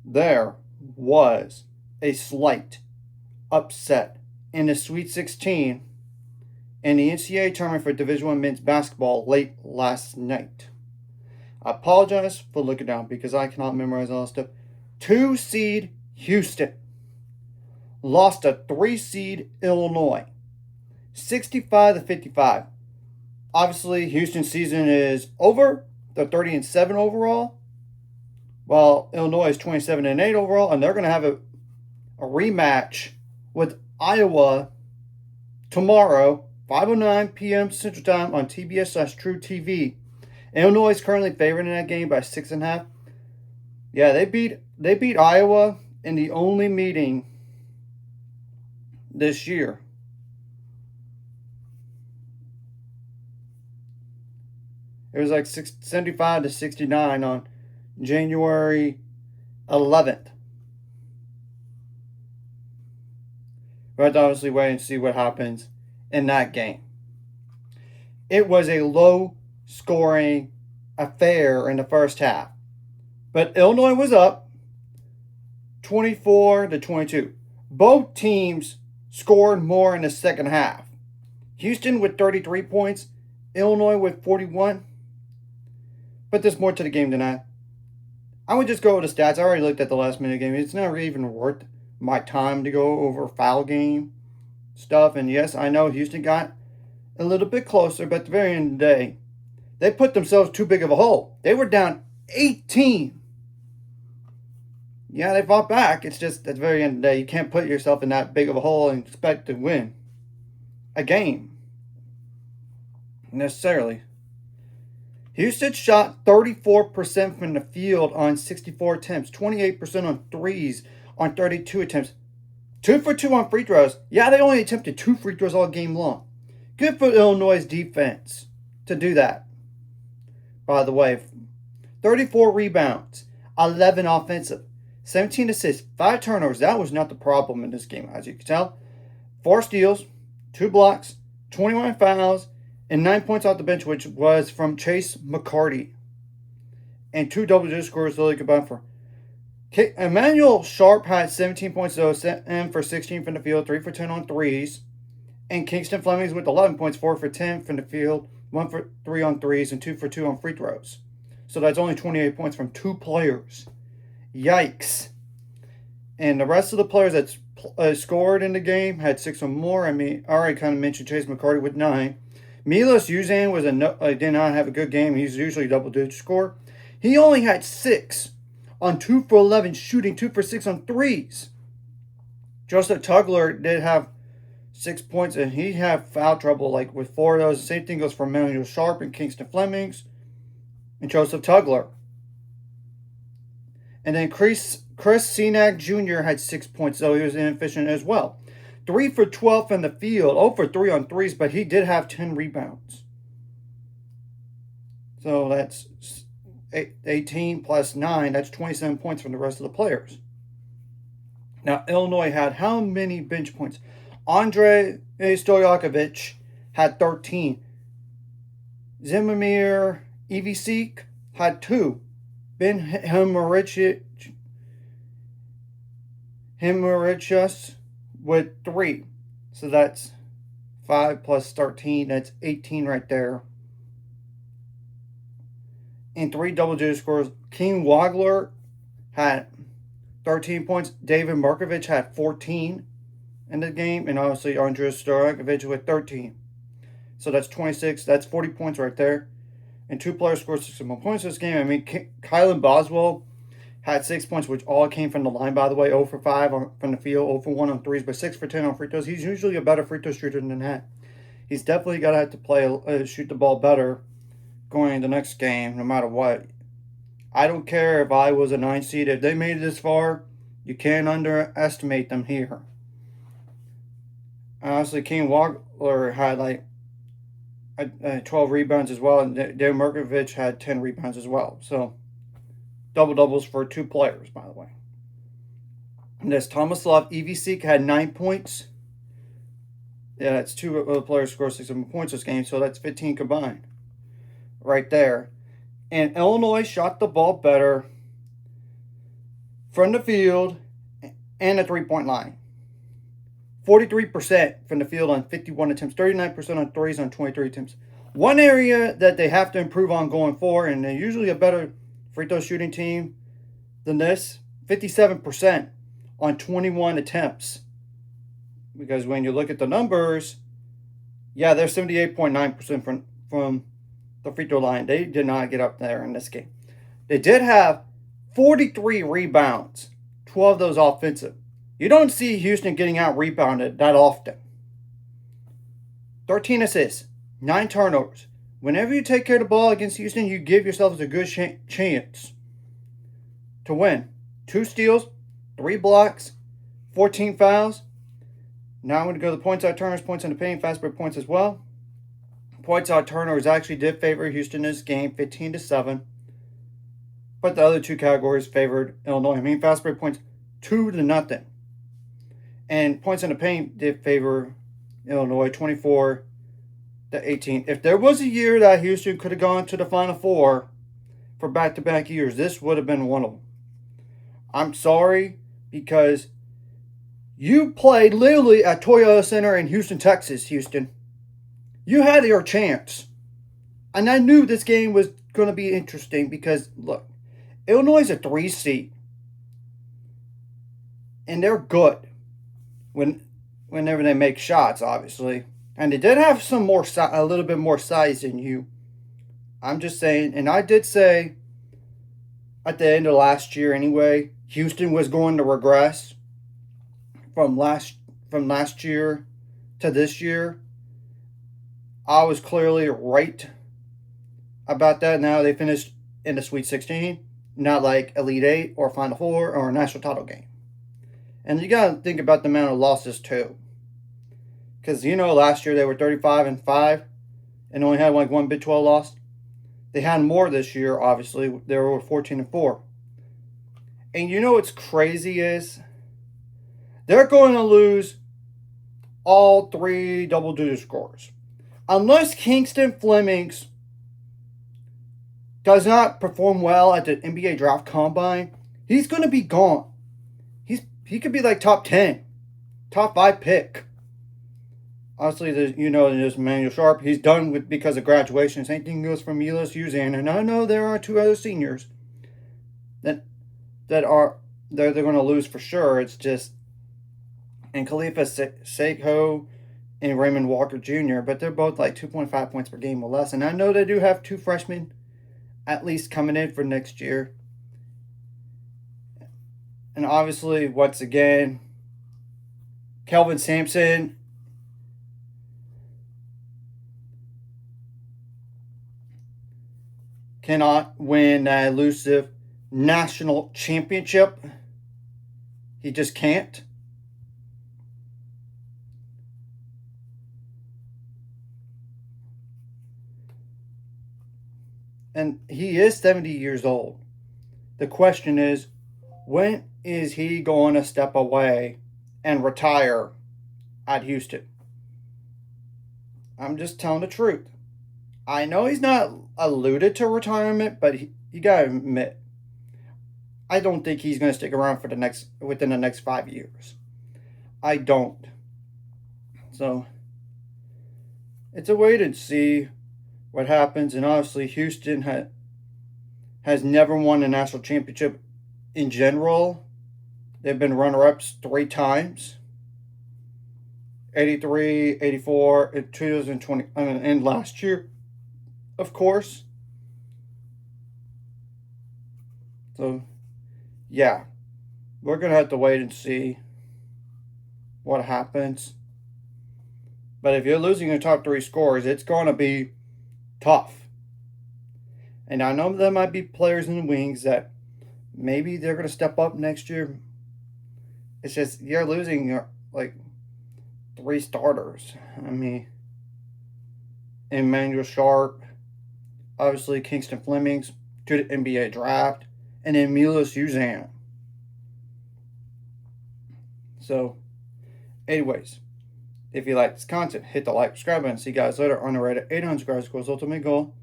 there was a slight upset in the Sweet 16 in the NCAA tournament for Division I men's basketball late last night. I apologize for looking down because I cannot memorize all this stuff. 2 seed Houston lost to 3 seed Illinois, 65-55. Obviously, Houston's season is over. They're 30-7 overall, while Illinois is 27-8 overall, and they're going to have a rematch with Iowa tomorrow, 5:09 p.m. Central Time on TBS/True TV. Illinois is currently favored in that game by 6.5. Yeah, they beat Iowa in the only meeting this year. It was like 75-69 on January 11th. We have to obviously wait and see what happens in that game. It was a low-scoring affair in the first half, but Illinois was up 24-22. Both teams scored more in the second half. Houston with 33 points, Illinois with 41. But there's more to the game than that. I would just go with the stats. I already looked at the last minute game. It's not even worth my time to go over foul game stuff. And yes, I know Houston got a little bit closer, but at the very end of the day, they put themselves too big of a hole. They were down 18. Yeah, they fought back. It's just at the very end of the day, you can't put yourself in that big of a hole and expect to win a game necessarily. Houston shot 34% from the field on 64 attempts, 28% on threes on 32 attempts, 2 for 2 on free throws. Yeah, they only attempted 2 free throws all game long. Good for Illinois' defense to do that. By the way, 34 rebounds, 11 offensive, 17 assists, 5 turnovers. That was not the problem in this game, as you can tell. 4 steals, 2 blocks, 21 fouls, and 9 points off the bench, which was from Chase McCarty. And 2 double-digit scores really combined for. Emmanuel Sharp had 17 points, though, and for 16 from the field, 3 for 10 on threes. And Kingston Flemings with 11 points, 4 for 10 from the field, 1 for 3 on threes, and 2 for 2 on free throws. So that's only 28 points from 2 players. Yikes. And the rest of the players that scored in the game had 6 or more. I mean, I already kind of mentioned Chase McCarty with 9. Milos Uzan did not have a good game. He's usually double-digit score. He only had 6 on 2 for 11 shooting, 2 for 6 on threes. Joseph Tugler did have 6 points, and he had foul trouble like with 4 of those. The same thing goes for Emmanuel Sharp and Kingston Flemings and Joseph Tugler. And then Chris Senac Jr. had 6 points, though he was inefficient as well. 3 for 12 in the field, 0 for 3 on threes, but he did have 10 rebounds. So that's 18 plus 9, that's 27 points from the rest of the players. Now, Illinois had how many bench points? Andre Stojakovic had 13. Zimir Ivicic had 2. Ben Hemorrhagius with 3. So that's 5 plus 13. That's 18 right there. And 3 double-digit scores. King Wagler had 13 points. David Markovich had 14 in the game. And obviously Andres Stojakovic with 13. So that's 26. That's 40 points right there. And 2 players scored 6 more points in this game. I mean, Kylan Boswell had 6 points, which all came from the line, by the way. 0 for 5 from the field, 0 for 1 on threes, but 6 for 10 on free throws. He's usually a better free throw shooter than that. He's definitely got to have to shoot the ball better going into the next game, no matter what. I don't care if I was a 9 seed. If they made it this far, you can't underestimate them here. Honestly, King Wagler had like 12 rebounds as well, and David Markovich had 10 rebounds as well. So, double-doubles for 2 players, by the way. And this Tomislav Ivicic had 9 points. Yeah, that's 2 players scored 6 points this game, so that's 15 combined. Right there. And Illinois shot the ball better. from the field and the three-point line. 43% from the field on 51 attempts, 39% on threes on 23 attempts. One area that they have to improve on going forward, and they're usually a better free throw shooting team than this, 57% on 21 attempts. Because when you look at the numbers, yeah, they're 78.9% from the free throw line. They did not get up there in this game. They did have 43 rebounds, 12 of those offensive. You don't see Houston getting out rebounded that often. 13 assists, 9 turnovers. Whenever you take care of the ball against Houston, you give yourselves a good chance to win. 2 steals, 3 blocks, 14 fouls. Now I'm going to go to the points out turnovers, points in the paint, fast break points as well. Points out turnovers actually did favor Houston in this game, 15-7. But the other 2 categories favored Illinois. I mean, fast break points, 2-0. And points in the paint did favor Illinois, 24-18. If there was a year that Houston could have gone to the Final Four for back-to-back years, this would have been one of them. I'm sorry, because you played literally at Toyota Center in Houston, Texas, Houston. You had your chance. And I knew this game was going to be interesting because, look, Illinois is a 3 seed. And they're good whenever they make shots, obviously. And they did have a little bit more size than you. I'm just saying, and I did say at the end of last year anyway, Houston was going to regress from last year to this year. I was clearly right about that. Now they finished in the Sweet 16, not like Elite 8 or Final Four or a national title game. And you got to think about the amount of losses too. Because, last year they were 35-5 and only had like 1 Big 12 loss. They had more this year, obviously. They were 14-4. And what's crazy is they're going to lose all 3 double-digit scores. Unless Kingston Flemings does not perform well at the NBA Draft Combine, he's going to be gone. He could be like top 10, top 5 pick. Honestly, there's Emmanuel Sharp. He's done because of graduation. Same thing goes for Milos Uzan. And I know there are 2 other seniors that are they're going to lose for sure. It's just, and Khalifa Seiko and Raymond Walker Jr., but they're both like 2.5 points per game or less. And I know they do have 2 freshmen at least coming in for next year. And obviously, once again, Kelvin Sampson cannot win that elusive national championship. He just can't. And he is 70 years old. The question is, when is he going to step away and retire at Houston? I'm just telling the truth. I know he's not alluded to retirement, but you gotta admit, I don't think he's going to stick around within the next 5 years. I don't. So it's a wait and see what happens. And obviously, Houston has never won a national championship in general. They've been runner-ups 3 times. 83, 84, and 2020, and last year, of course. So, yeah. We're going to have to wait and see what happens. But if you're losing your top 3 scorers, it's going to be tough. And I know there might be players in the wings that maybe they're going to step up next year. It's just you're losing your 3 starters. I mean, Emmanuel Sharp, obviously Kingston Flemings to the NBA draft, and then Milos Uzan. So, anyways, if you like this content, hit the like, subscribe button. See you guys later on the road to 800 subscribers. Of course, ultimate goal.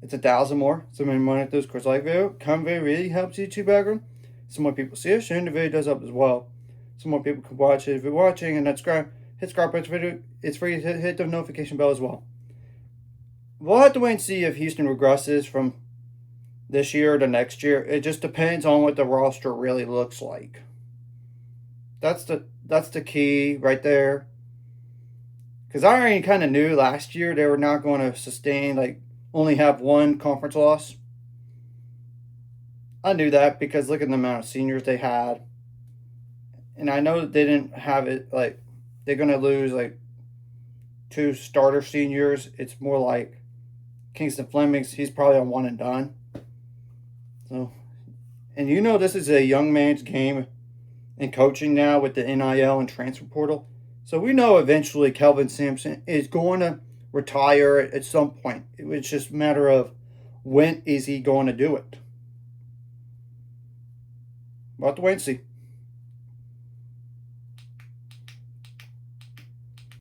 It's 1,000 more. So many money at those course like video. Comment really helps YouTube algorithm. some more people see it. Soon the video does up as well. Some more people can watch it. If you're watching and not subscribe, hit subscribe. It's free. Hit the notification bell as well. We'll have to wait and see if Houston regresses from this year to next year. It just depends on what the roster really looks like. That's the key right there. Because I already kind of knew last year they were not going to sustain, like, only have one conference loss. I knew that because look at the amount of seniors they had. And I know that they didn't have it, like, they're going to lose, like, 2 starter seniors. It's more like Kingston Flemings, he's probably on one and done. So, and you know this is a young man's game in coaching now with the NIL and transfer portal. So we know eventually Kelvin Sampson is going to retire at some point. It's just a matter of when is he going to do it. We'll have to wait and see.